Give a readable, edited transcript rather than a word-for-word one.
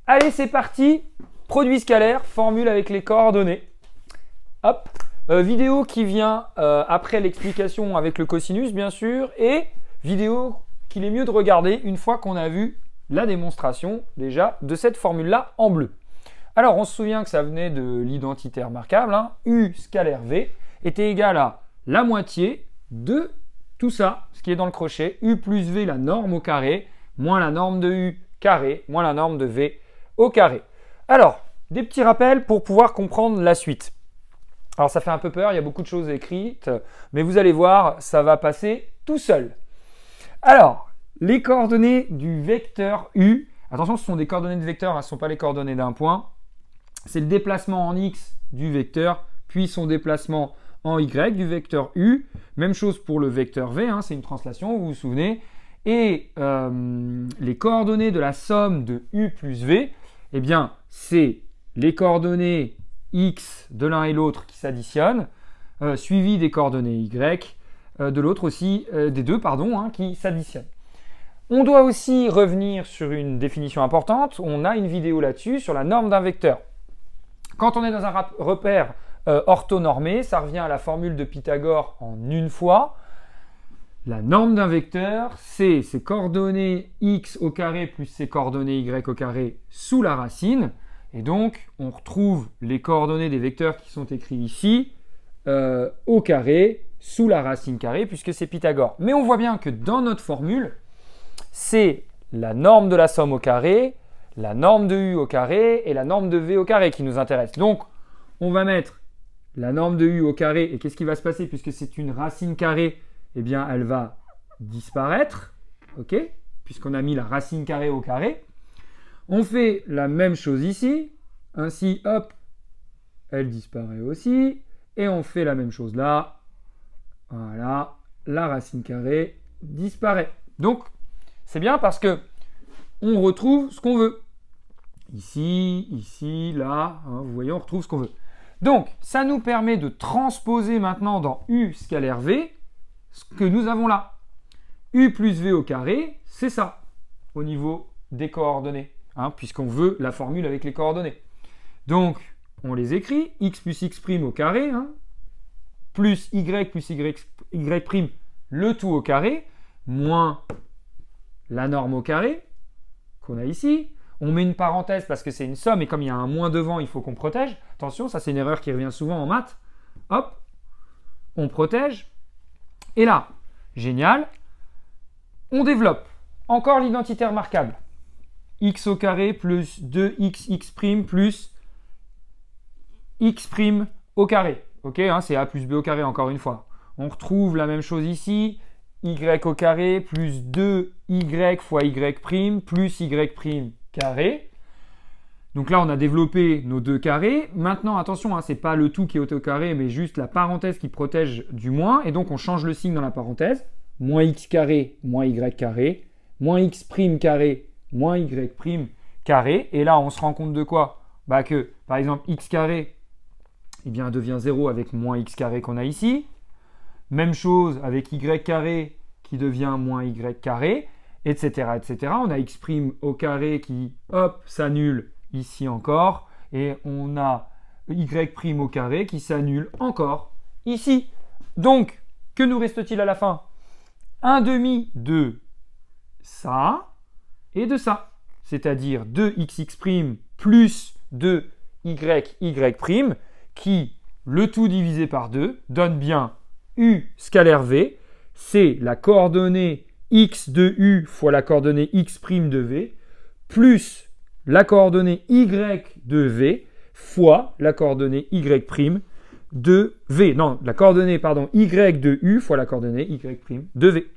Allez, c'est parti. Produit scalaire, formule avec les coordonnées. Hop. Vidéo qui vient après l'explication avec le cosinus, bien sûr. Et vidéo qu'il est mieux de regarder une fois qu'on a vu la démonstration déjà de cette formule-là en bleu. Alors, on se souvient que ça venait de l'identité remarquable. Hein. U scalaire V était égal à la moitié de tout ça, ce qui est dans le crochet. U plus V, la norme au carré, moins la norme de U carré, moins la norme de V au carré. Alors, des petits rappels pour pouvoir comprendre la suite. Alors, ça fait un peu peur, il y a beaucoup de choses écrites, mais vous allez voir, ça va passer tout seul. Alors, les coordonnées du vecteur U, attention, ce sont des coordonnées de vecteur, hein, ce ne sont pas les coordonnées d'un point. C'est le déplacement en X du vecteur, puis son déplacement en Y du vecteur U. Même chose pour le vecteur V, hein, c'est une translation, vous vous souvenez. Et les coordonnées de la somme de U plus V, eh bien, c'est les coordonnées X de l'un et l'autre qui s'additionnent, suivies des coordonnées Y de l'autre aussi, des deux, pardon, hein, qui s'additionnent. On doit aussi revenir sur une définition importante. On a une vidéo là-dessus sur la norme d'un vecteur. Quand on est dans un repère orthonormé, ça revient à la formule de Pythagore en une fois. La norme d'un vecteur, c'est ses coordonnées x au carré plus ses coordonnées y au carré sous la racine. Et donc, on retrouve les coordonnées des vecteurs qui sont écrits ici au carré sous la racine carrée puisque c'est Pythagore. Mais on voit bien que dans notre formule, c'est la norme de la somme au carré, la norme de U au carré et la norme de V au carré qui nous intéressent. Donc, on va mettre la norme de U au carré et qu'est-ce qui va se passer puisque c'est une racine carrée? Eh bien, elle va disparaître, ok, puisqu'on a mis la racine carrée au carré. On fait la même chose ici, ainsi, hop, elle disparaît aussi. Et on fait la même chose là, voilà, la racine carrée disparaît. Donc, c'est bien parce que on retrouve ce qu'on veut. Ici, ici, là, hein, vous voyez, on retrouve ce qu'on veut. Donc, ça nous permet de transposer maintenant dans U scalaire V ce que nous avons là. U plus V au carré, c'est ça, au niveau des coordonnées, hein, puisqu'on veut la formule avec les coordonnées. Donc, on les écrit, x plus x' au carré, hein, plus y prime, le tout au carré, moins la norme au carré, qu'on a ici. On met une parenthèse parce que c'est une somme, et comme il y a un moins devant, il faut qu'on protège. Attention, ça c'est une erreur qui revient souvent en maths. Hop, on protège. Et là, génial, on développe encore l'identité remarquable. X au carré plus 2xx' plus x' au carré. Ok, hein, c'est a plus b au carré encore une fois. On retrouve la même chose ici. Y au carré plus 2y fois y' plus y' carré. Donc là, on a développé nos deux carrés. Maintenant, attention, hein, ce n'est pas le tout qui est au carré, mais juste la parenthèse qui protège du moins. Et donc, on change le signe dans la parenthèse. Moins x carré, moins y carré, moins x' carré, moins y' carré. Et là, on se rend compte de quoi? Bah que, par exemple, x carré, eh bien, devient 0 avec moins x carré qu'on a ici. Même chose avec y carré qui devient moins y carré, etc., etc. On a x' au carré qui, hop, s'annule ici encore. Et on a y' au carré qui s'annule encore ici. Donc, que nous reste-t-il à la fin? Un demi de ça et de ça. C'est-à-dire 2xx' plus 2y' qui, le tout divisé par 2, donne bien U scalaire V, c'est la coordonnée x de U fois la coordonnée x' de V, plus la coordonnée y de V fois la coordonnée y' de V. Non, la coordonnée, pardon, y de U fois la coordonnée y' de V.